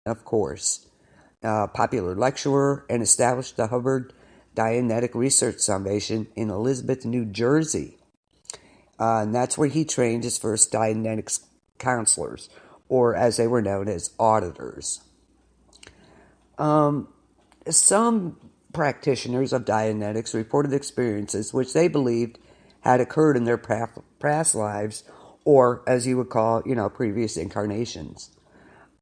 of course, popular lecturer, and established the Hubbard Dianetic Research Foundation in Elizabeth, New Jersey. And that's where he trained his first Dianetics counselors, or as they were known as auditors. Some practitioners of Dianetics reported experiences which they believed had occurred in their past lives, or as you would call, previous incarnations.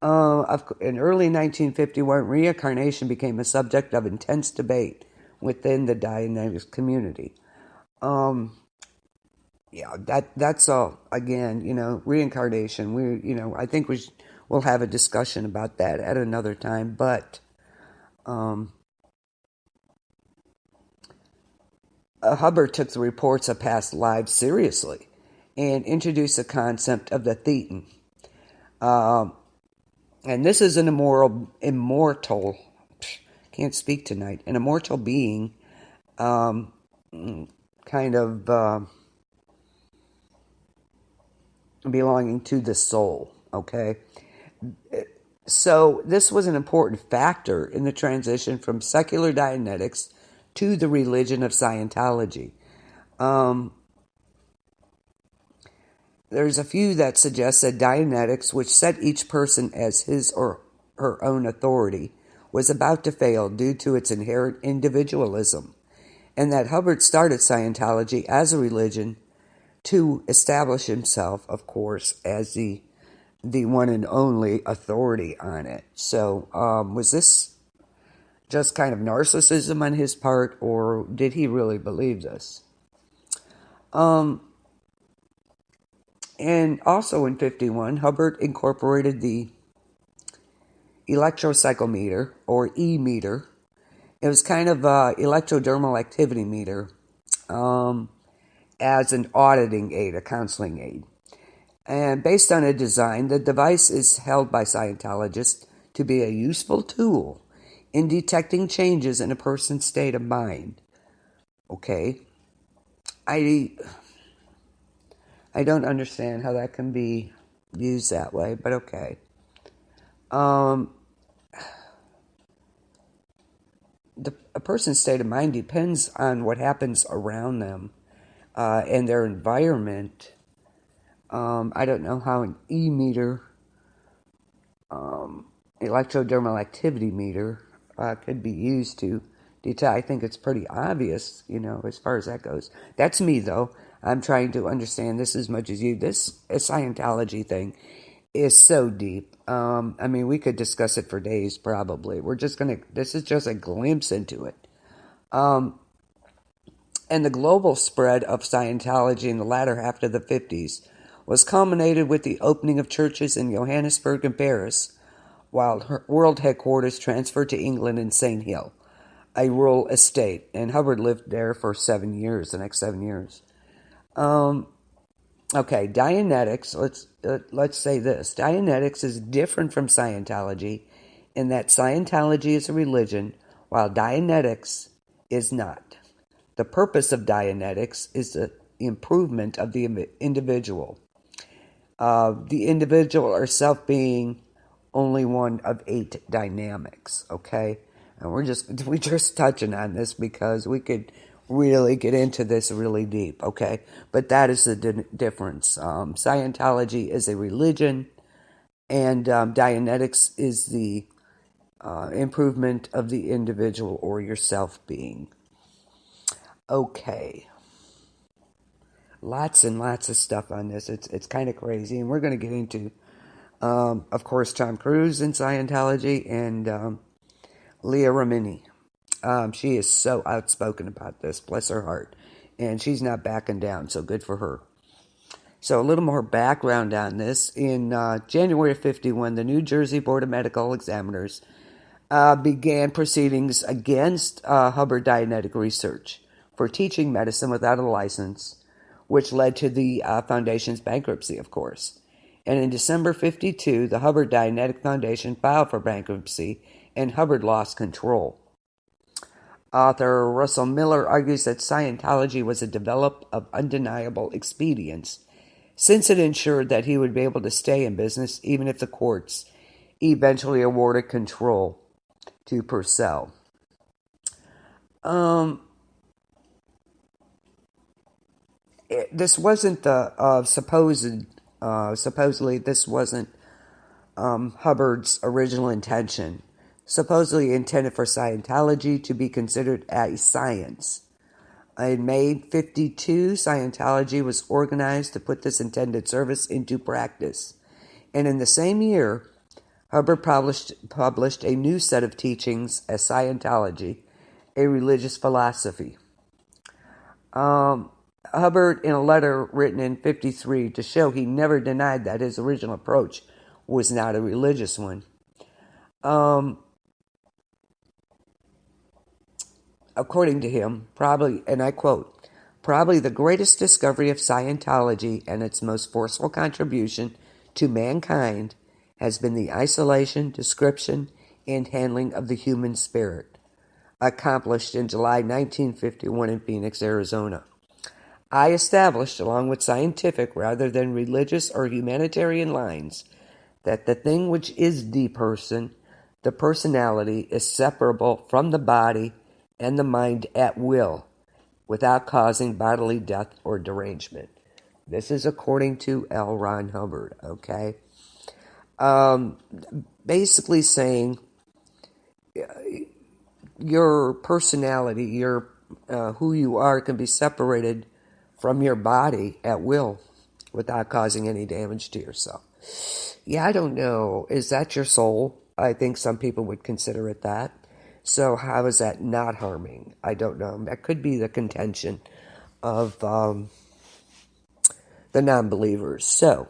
In early 1951, reincarnation became a subject of intense debate within the Dianetics community. That's all. Again, reincarnation. I think we'll have a discussion about that at another time. But Hubbard took the reports of past lives seriously and introduced the concept of the thetan. And this is an immortal, can't speak tonight, an immortal being, kind of belonging to the soul, okay? So this was an important factor in the transition from secular Dianetics to the religion of Scientology. There's a few that suggest that Dianetics, which set each person as his or her own authority, was about to fail due to its inherent individualism, and that Hubbard started Scientology as a religion to establish himself, of course, as the one and only authority on it. So, was this just kind of narcissism on his part, or did he really believe this? And also in 51, Hubbard incorporated the electrocyclometer, or E-meter. It was kind of an electrodermal activity meter, as an auditing aid, a counseling aid. And based on a design, the device is held by Scientologists to be a useful tool in detecting changes in a person's state of mind. Okay. I don't understand how that can be used that way, but okay. A person's state of mind depends on what happens around them and their environment. I don't know how an E-meter, electrodermal activity meter, could be used to detect. I think it's pretty obvious, as far as that goes. That's me, though. I'm trying to understand this as much as you. This Scientology thing is so deep. We could discuss it for days, probably. This is just a glimpse into it. And the global spread of Scientology in the latter half of the 50s was culminated with the opening of churches in Johannesburg and Paris, while her world headquarters transferred to England in Saint Hill, a rural estate, and Hubbard lived there for the next 7 years. Okay, Dianetics, let's say this. Dianetics is different from Scientology in that Scientology is a religion, while Dianetics is not. The purpose of Dianetics is the improvement of the individual. The individual or self being only one of 8 dynamics, okay? And we're just touching on this because we could really get into this really deep, okay? But that is the difference. Scientology is a religion, and Dianetics is the improvement of the individual or your self-being. Okay. Lots and lots of stuff on this. It's kind of crazy, and we're going to get into, of course, Tom Cruise in Scientology and Leah Remini. She is so outspoken about this, bless her heart. And she's not backing down, so good for her. So a little more background on this. In January of 51, the New Jersey Board of Medical Examiners began proceedings against Hubbard Dianetic Research for teaching medicine without a license, which led to the foundation's bankruptcy, of course. And in December 52, the Hubbard Dianetic Foundation filed for bankruptcy, and Hubbard lost control. Author Russell Miller argues that Scientology was a development of undeniable expedience, since it ensured that he would be able to stay in business even if the courts eventually awarded control to Purcell. This wasn't the supposedly this wasn't Hubbard's original intention. Supposedly intended for Scientology to be considered a science. In May 1952, Scientology was organized to put this intended service into practice. And in the same year, Hubbard published a new set of teachings as Scientology, a religious philosophy. Hubbard, in a letter written in 1953 to show he never denied that his original approach was not a religious one. According to him, probably, and I quote, probably the greatest discovery of Scientology and its most forceful contribution to mankind has been the isolation, description, and handling of the human spirit, accomplished in July 1951 in Phoenix, Arizona. I established, along with scientific rather than religious or humanitarian lines, that the thing which is the person, the personality, is separable from the body and the mind at will, without causing bodily death or derangement. This is according to L. Ron Hubbard, okay? Basically saying your personality, your who you are, can be separated from your body at will without causing any damage to yourself. Yeah, I don't know. Is that your soul? I think some people would consider it that. So how is that not harming? I don't know. That could be the contention of the non-believers. So,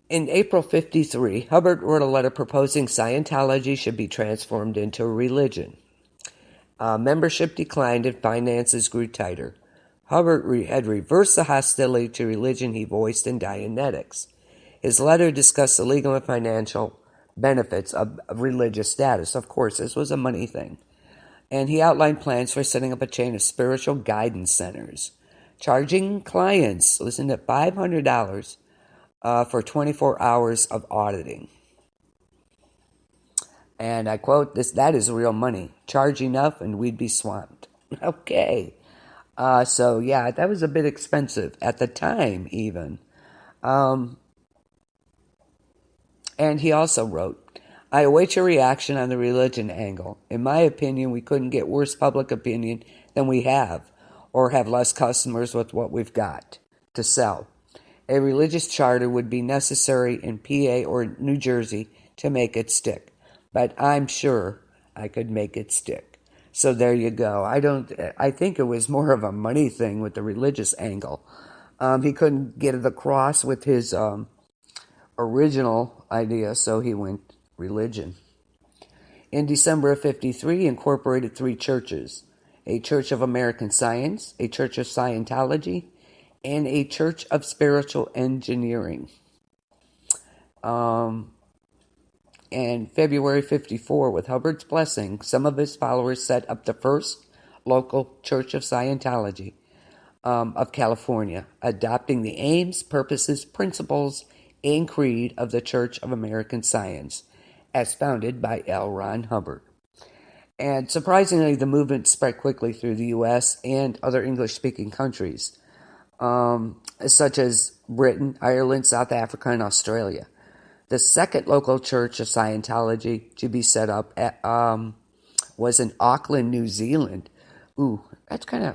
in April 1953, Hubbard wrote a letter proposing Scientology should be transformed into a religion. Membership declined and finances grew tighter. Hubbard had reversed the hostility to religion he voiced in Dianetics. His letter discussed the legal and financial benefits of religious status. Of course, this was a money thing. And he outlined plans for setting up a chain of spiritual guidance centers, charging clients, listen to $500 for 24 hours of auditing. And I quote, that is real money. Charge enough and we'd be swamped. Okay. So, yeah, that was a bit expensive at the time, even. And he also wrote, I await your reaction on the religion angle. In my opinion, we couldn't get worse public opinion than we have, or have less customers with what we've got to sell. A religious charter would be necessary in PA or New Jersey to make it stick, but I'm sure I could make it stick. So there you go. I think it was more of a money thing with the religious angle. He couldn't get it across with his original idea, so he went religion. In December of 1953, he incorporated 3 churches: a Church of American Science, a Church of Scientology, and a Church of Spiritual Engineering. In February 1954, with Hubbard's blessing, some of his followers set up the first local Church of Scientology of California, adopting the aims, purposes, principles, and creed of the Church of American Science, as founded by L. Ron Hubbard. And surprisingly, the movement spread quickly through the U.S. and other English-speaking countries, such as Britain, Ireland, South Africa, and Australia. The second local Church of Scientology to be set up was in Auckland, New Zealand. Ooh, that's kind of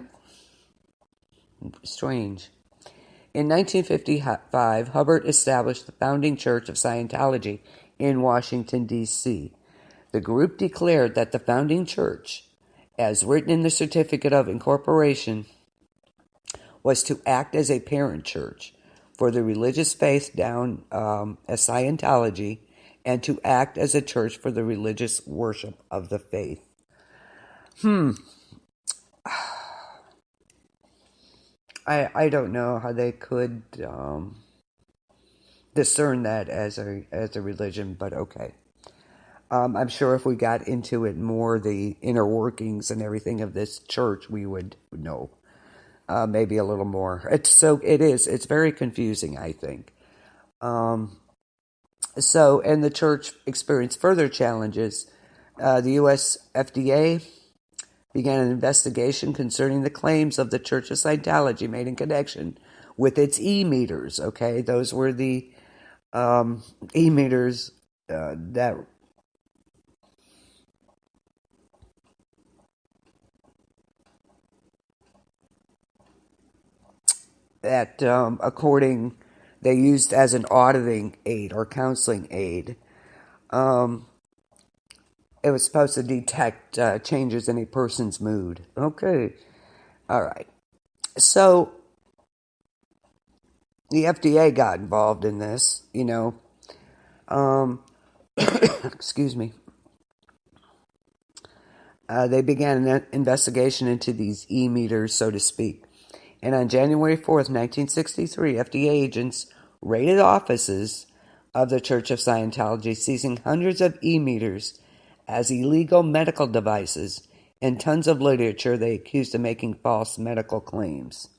strange. In 1955, Hubbard established the founding Church of Scientology in Washington, D.C. The group declared that the founding church, as written in the Certificate of Incorporation, was to act as a parent church for the religious faith down as Scientology, and to act as a church for the religious worship of the faith. I don't know how they could discern that as a religion, but okay. I'm sure if we got into it more, the inner workings and everything of this church, we would know maybe a little more. It's very confusing, I think. So, and the church experienced further challenges. The U.S. FDA began an investigation concerning the claims of the Church of Scientology made in connection with its e-meters. Okay, those were the e-meters that according they used as an auditing aid or counseling aid. It was supposed to detect changes in a person's mood. Okay, all right. So the FDA got involved in this, excuse me. They began an investigation into these e-meters, so to speak. And on January 4th, 1963, FDA agents raided offices of the Church of Scientology, seizing hundreds of e-meters as illegal medical devices and tons of literature they accused of making false medical claims.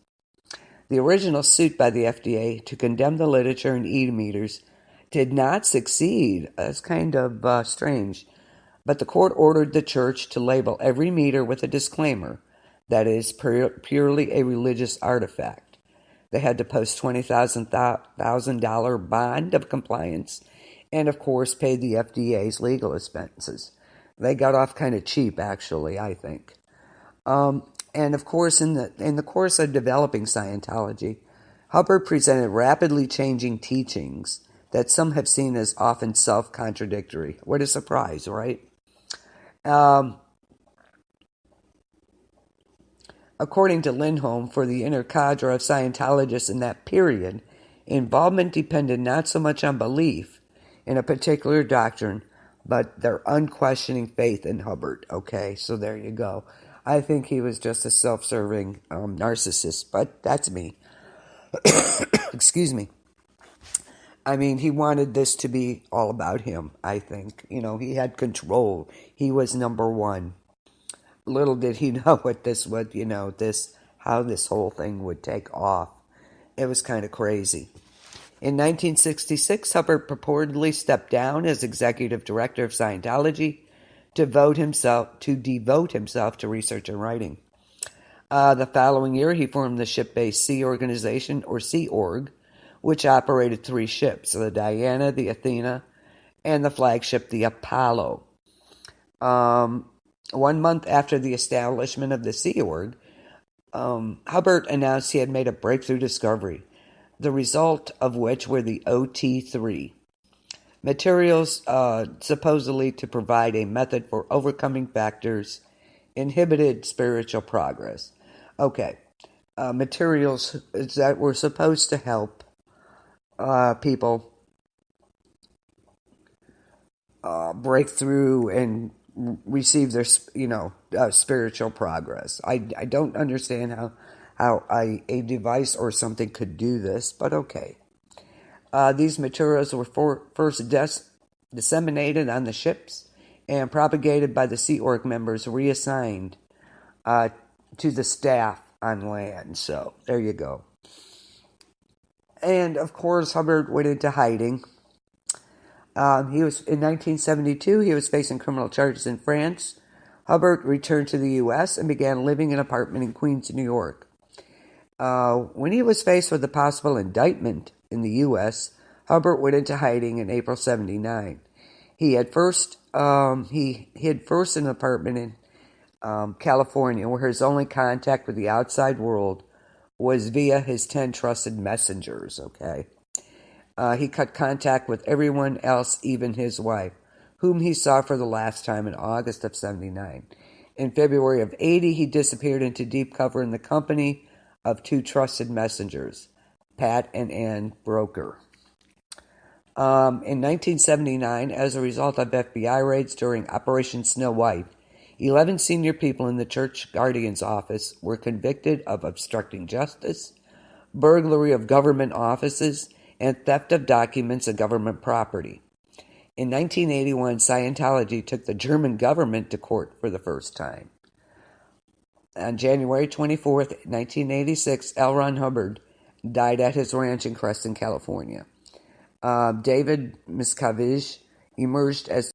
The original suit by the FDA to condemn the literature and e-meters did not succeed. That's kind of strange. But the court ordered the church to label every meter with a disclaimer that it is purely a religious artifact. They had to post $20,000 bond of compliance and, of course, pay the FDA's legal expenses. They got off kind of cheap, actually, I think. And, of course, in the course of developing Scientology, Hubbard presented rapidly changing teachings that some have seen as often self-contradictory. What a surprise, right? According to Lindholm, for the inner cadre of Scientologists in that period, involvement depended not so much on belief in a particular doctrine, but their unquestioning faith in Hubbard. Okay, so there you go. I think he was just a self-serving narcissist, but that's me. Excuse me. I mean, he wanted this to be all about him, I think. He had control. He was number one. Little did he know what this would, how this whole thing would take off. It was kind of crazy. In 1966, Hubbard purportedly stepped down as executive director of Scientology to devote himself to research and writing. The following year, he formed the ship-based Sea Organization, or Sea Org, which operated 3 ships, the Diana, the Athena, and the flagship, the Apollo. 1 month after the establishment of the Sea Org, Hubbard announced he had made a breakthrough discovery, the result of which were the OT3 materials, supposedly to provide a method for overcoming factors inhibited spiritual progress. Okay, materials that were supposed to help people break through and receive their, spiritual progress. I don't understand how a device or something could do this, but okay. These materials were first disseminated on the ships and propagated by the Sea Org members reassigned to the staff on land. So there you go. And of course, Hubbard went into hiding. In 1972, he was facing criminal charges in France. Hubbard returned to the U.S. and began living in an apartment in Queens, New York. When he was faced with a possible indictment in the U.S., Hubbard went into hiding in April '79. He hid first in an apartment in California, where his only contact with the outside world was via his 10 trusted messengers. Okay. He cut contact with everyone else, even his wife, whom he saw for the last time in August of '79. In February of '80, he disappeared into deep cover in the company of 2 trusted messengers, Pat and Ann Broker. In 1979, as a result of FBI raids during Operation Snow White, 11 senior people in the Church Guardian's office were convicted of obstructing justice, burglary of government offices, and theft of documents and government property. In 1981, Scientology took the German government to court for the first time. On January 24th, 1986, L. Ron Hubbard died at his ranch in Creston, California. David Miscavige emerged as